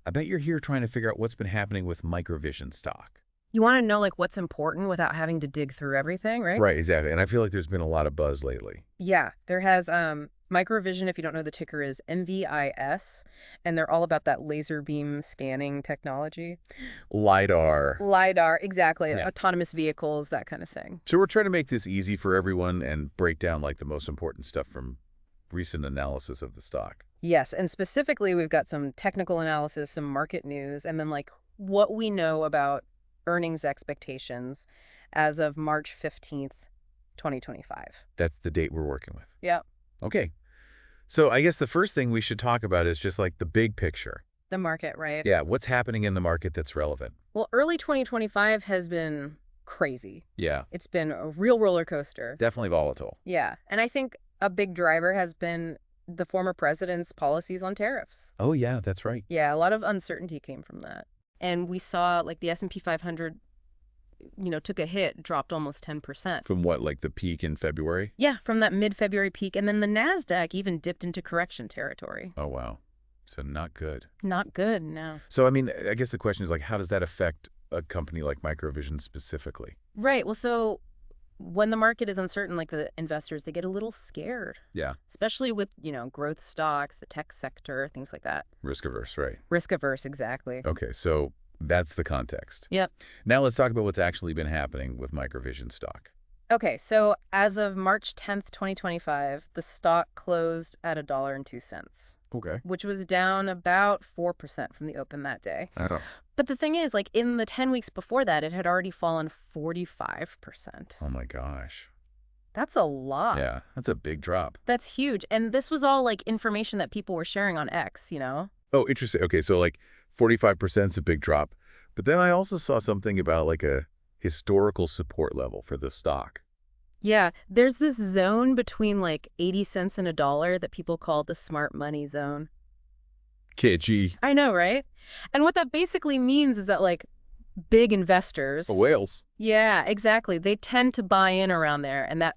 I bet you're here trying to figure out what's been happening with Microvision stock. You want to know like what's important without having to dig through everything, right? Right, exactly. And I feel like there's been a lot of buzz lately. Yeah, there has Microvision, if you don't know the ticker is MVIS, and they're all about that laser beam scanning technology. LiDAR. LiDAR, exactly, Yeah. autonomous vehicles, that kind of thing. So we're trying to make this easy for everyone and break down like the most important stuff from recent analysis of the stock. Yes, and specifically we've got some technical analysis, some market news, and then like what we know about earnings expectations as of March 15th, 2025. That's the date we're working with. Yep. Okay. So I guess the first thing we should talk about is just like the big picture. The market, right? Yeah, what's happening in the market that's relevant? Well, early 2025 has been crazy. Yeah, It's been a real roller coaster. definitely volatile. Yeah, and I think a big driver has been the former president's policies on tariffs. Oh yeah, that's right. Yeah, a lot of uncertainty came from that. And we saw like the S&P 500, took a hit, dropped almost 10%. From what, like the peak in February? Yeah, from that mid-February peak. And then the Nasdaq even dipped into correction territory. Oh wow. So not good. Not good, no. So I mean, I guess the question is like, how does that affect a company like Microvision specifically? Right, well, so when the market is uncertain, like the investors, they get a little scared. Yeah. Especially with, growth stocks, the tech sector, things like that. Risk averse, right? Risk averse, exactly. Okay, so that's the context. Yep. Now let's talk about what's actually been happening with Microvision stock. Okay, so as of March 10th, 2025, the stock closed at $1.02, Okay. which was down about 4% from the open that day. Oh. But the thing is, like in the 10 weeks before that, it had already fallen 45%. Oh my gosh. That's a lot. Yeah, that's a big drop. That's huge. And this was all like information that people were sharing on X, Oh, interesting. Okay, so like 45% is a big drop. But then I also saw something about like a historical support level for the stock. Yeah, there's this zone between like 80 cents and $1 that people call the smart money zone. Kitschy. I know, right? And what that basically means is that like big investors. Whales. Yeah, exactly. They tend to buy in around there, and that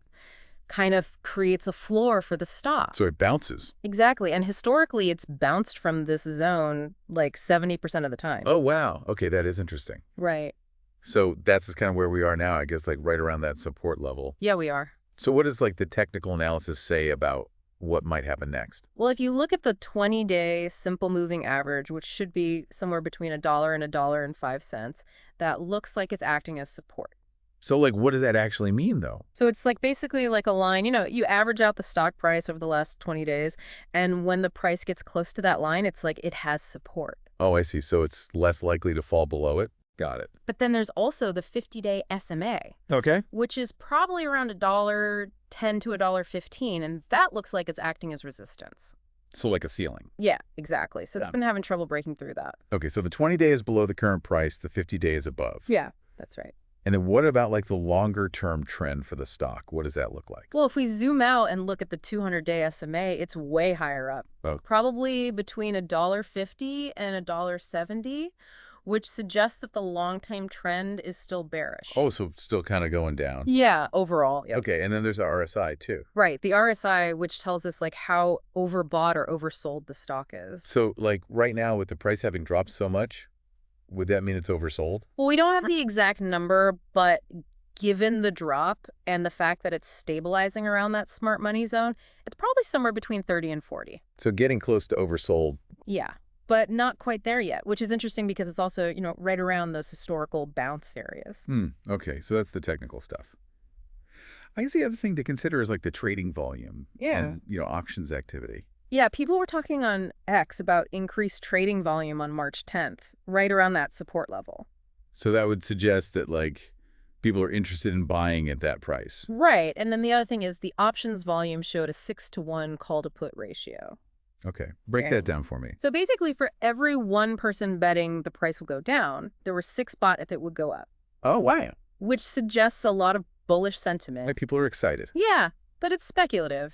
kind of creates a floor for the stock. So it bounces. Exactly. And historically, it's bounced from this zone like 70% of the time. Oh, wow. Okay, that is interesting. Right. So that's just kind of where we are now, I guess, like right around that support level. Yeah, we are. So what does like the technical analysis say about what might happen next? Well, if you look at the 20-day simple moving average, which should be somewhere between $1 and $1.05, that looks like it's acting as support. So like what does that actually mean though? So it's like basically like a line, you average out the stock price over the last 20 days, and when the price gets close to that line, it's like it has support. Oh, I see. So it's less likely to fall below it? Got it. But then there's also the 50-day SMA, Okay. which is probably around $1.10 to $1.15, and that looks like it's acting as resistance. So like a ceiling. Yeah, exactly. So Yeah. it's been having trouble breaking through that. Okay, so the 20-day is below the current price, the 50-day is above. Yeah, that's right. And then what about like the longer term trend for the stock? What does that look like? Well, if we zoom out and look at the 200-day SMA, it's way higher up. Oh. Probably between $1.50 and $1.70, which suggests that the long-term trend is still bearish. Oh, so it's still kind of going down. Yeah, overall. Yep. Okay, and then there's the RSI too. Right, the RSI, which tells us like how overbought or oversold the stock is. So like right now with the price having dropped so much, would that mean it's oversold? Well, we don't have the exact number, but given the drop and the fact that it's stabilizing around that smart money zone, it's probably somewhere between 30 and 40. So getting close to oversold. Yeah, but not quite there yet, which is interesting because it's also, right around those historical bounce areas. Okay, so that's the technical stuff. I guess the other thing to consider is like the trading volume. Yeah. And, options activity. Yeah, people were talking on X about increased trading volume on March 10th, right around that support level. So that would suggest that like people are interested in buying at that price. Right, and then the other thing is the options volume showed a 6-to-1 call-to-put ratio. Okay, break that down for me. So basically, for every one person betting the price will go down, there were 6 bought if it would go up. Oh, wow. Which suggests a lot of bullish sentiment. Like people are excited. Yeah, but it's speculative,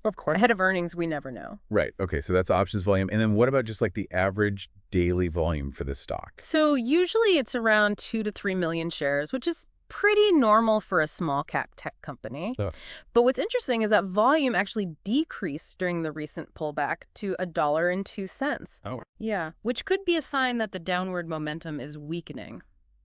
Of course. Ahead of earnings, we never know. Right. Okay, so that's options volume. And then what about just like the average daily volume for this stock? So usually it's around 2 to 3 million shares, which is pretty normal for a small-cap tech company. Oh. But what's interesting is that volume actually decreased during the recent pullback to $1.02. Oh. Yeah, which could be a sign that the downward momentum is weakening.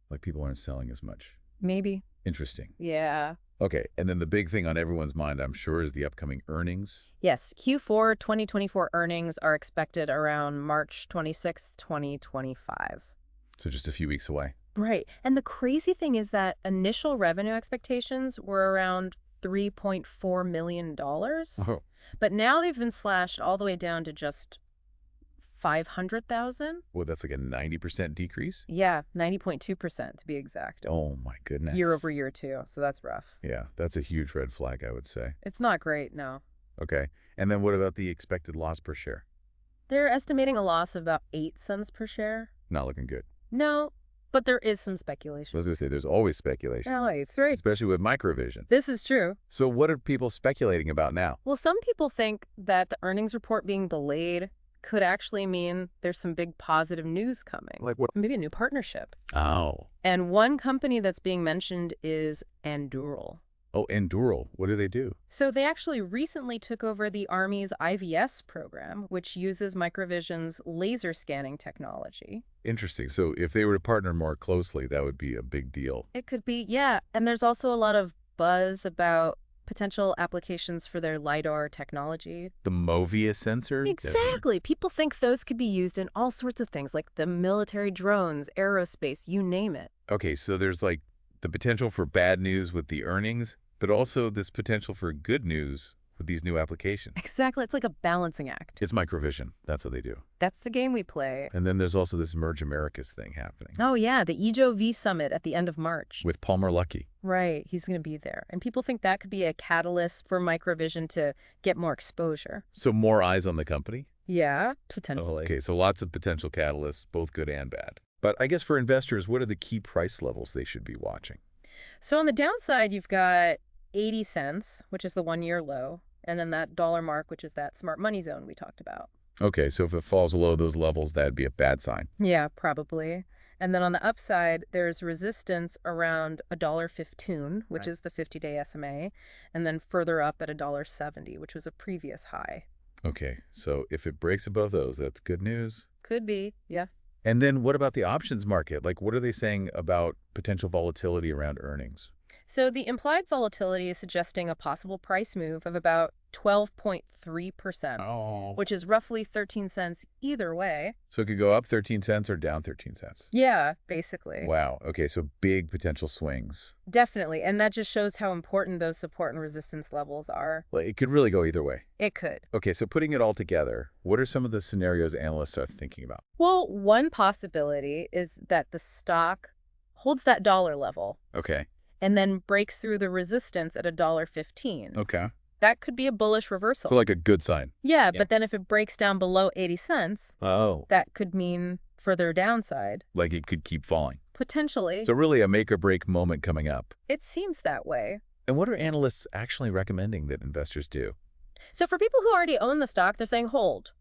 Like people aren't selling as much. Maybe. Interesting. Yeah. Okay, and then the big thing on everyone's mind, I'm sure, is the upcoming earnings. Yes, Q4 2024 earnings are expected around March 26th, 2025. So just a few weeks away. Right. And the crazy thing is that initial revenue expectations were around $3.4 million. Oh. But now they've been slashed all the way down to just 500,000. Well, that's like a 90% decrease? Yeah, 90.2% to be exact. Oh, my goodness. Year over year, too. So that's rough. Yeah, that's a huge red flag, I would say. It's not great, no. Okay. And then what about the expected loss per share? They're estimating a loss of about 8 cents per share. Not looking good. No, but there is some I speculation. was going to say, there's always speculation. Oh, it's right. Especially with Microvision. This is true. So what are people speculating about now? Well, some people think that the earnings report being delayed could actually mean there's some big positive news coming. Like what? Maybe a new partnership. Oh. And one company that's being mentioned is Anduril. Oh, Endural. What do they do? So they actually recently took over the Army's IVS program, which uses Microvision's laser scanning technology. Interesting. So if they were to partner more closely, that would be a big deal. It could be, yeah. And there's also a lot of buzz about potential applications for their LiDAR technology. The MVIS sensor? Exactly. People think those could be used in all sorts of things, like the military drones, aerospace, you name it. Okay, so there's like the potential for bad news with the earnings, but also this potential for good news with these new applications. Exactly. It's like a balancing act. It's Microvision. That's what they do. That's the game we play. And then there's also this Merge Americas thing happening. Oh, yeah. The EJO-V Summit at the end of March. With Palmer Luckey. Right. He's going to be there. And people think that could be a catalyst for Microvision to get more exposure. So more eyes on the company? Yeah, potentially. Okay, so lots of potential catalysts, both good and bad. But I guess for investors, what are the key price levels they should be watching? So on the downside, you've got 80 cents, which is the one-year low, and then that dollar mark, which is that smart money zone we talked about. Okay, so if it falls below those levels, that'd be a bad sign. Yeah, probably. And then on the upside, there's resistance around $1.15, which is the 50-day SMA, and then further up at $1.70, which was a previous high. Okay, so if it breaks above those, that's good news. Could be, yeah. And then what about the options market? Like, what are they saying about potential volatility around earnings? So the implied volatility is suggesting a possible price move of about 12.3%, Oh. which is roughly 13 cents either way. So it could go up 13 cents or down 13 cents. Yeah, basically. Wow. Okay, so big potential swings. Definitely. And that just shows how important those support and resistance levels are. Well, it could really go either way. It could. Okay, so putting it all together, what are some of the scenarios analysts are thinking about? Well, one possibility is that the stock holds that dollar level Okay. and then breaks through the resistance at $1.15. Okay. That could be a bullish reversal. So like a good sign. Yeah, Yeah. but then if it breaks down below 80 cents, Oh. that could mean further downside. Like it could keep falling. Potentially. So really a make or break moment coming up. It seems that way. And what are analysts actually recommending that investors do? So for people who already own the stock, they're saying hold.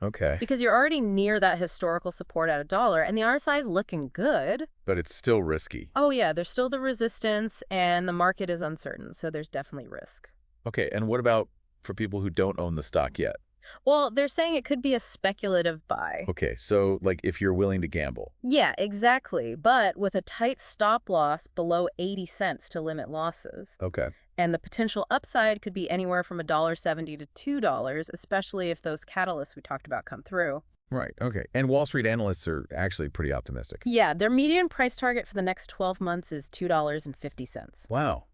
Okay. Because you're already near that historical support at $1, and the RSI is looking good. But it's still risky. Oh, yeah, there's still the resistance, and the market is uncertain, so there's definitely risk. Okay, and what about for people who don't own the stock yet? Well, they're saying it could be a speculative buy. Okay, so like if you're willing to gamble. Yeah, exactly, but with a tight stop loss below 80 cents to limit losses. Okay. And the potential upside could be anywhere from $1.70 to $2, especially if those catalysts we talked about come through. Right, okay. And Wall Street analysts are actually pretty optimistic. Yeah, their median price target for the next 12 months is $2.50. Wow.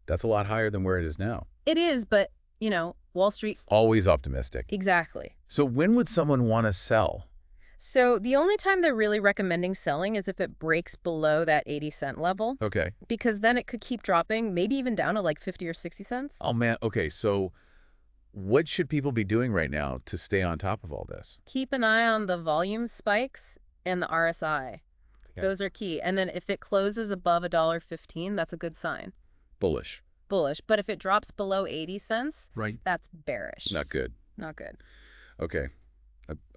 That's a lot higher than where it is now. It is, but, you know, Wall Street... Always optimistic. Exactly. So when would someone want to sell? So the only time they're really recommending selling is if it breaks below that 80-cent level. Okay. Because then it could keep dropping, maybe even down to like 50 or 60 cents. Oh, man. Okay, so what should people be doing right now to stay on top of all this? Keep an eye on the volume spikes and the RSI. Okay. Those are key. And then if it closes above $1.15, that's a good sign. Bullish. Bullish. But if it drops below 80 cents, Right. that's bearish. Not good. Not good. Okay.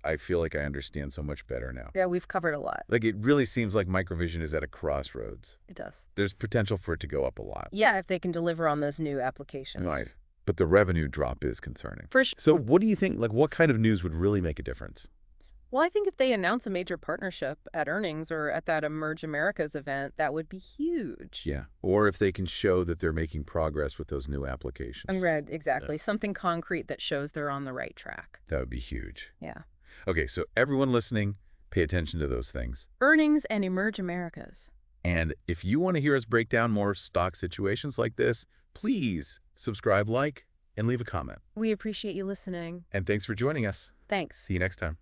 I feel like I understand so much better now. Yeah, we've covered a lot. Like, it really seems like Microvision is at a crossroads. It does. There's potential for it to go up a lot. Yeah, if they can deliver on those new applications. Right. But the revenue drop is concerning. For sure. So what do you think, like, what kind of news would really make a difference? Well, I think if they announce a major partnership at earnings or at that Emerge Americas event, that would be huge. Yeah. Or if they can show that they're making progress with those new applications. Right, exactly. Something concrete that shows they're on the right track. That would be huge. Yeah. Okay, so everyone listening, pay attention to those things. Earnings and Emerge Americas. And if you want to hear us break down more stock situations like this, please subscribe, like, and leave a comment. We appreciate you listening. And thanks for joining us. Thanks. See you next time.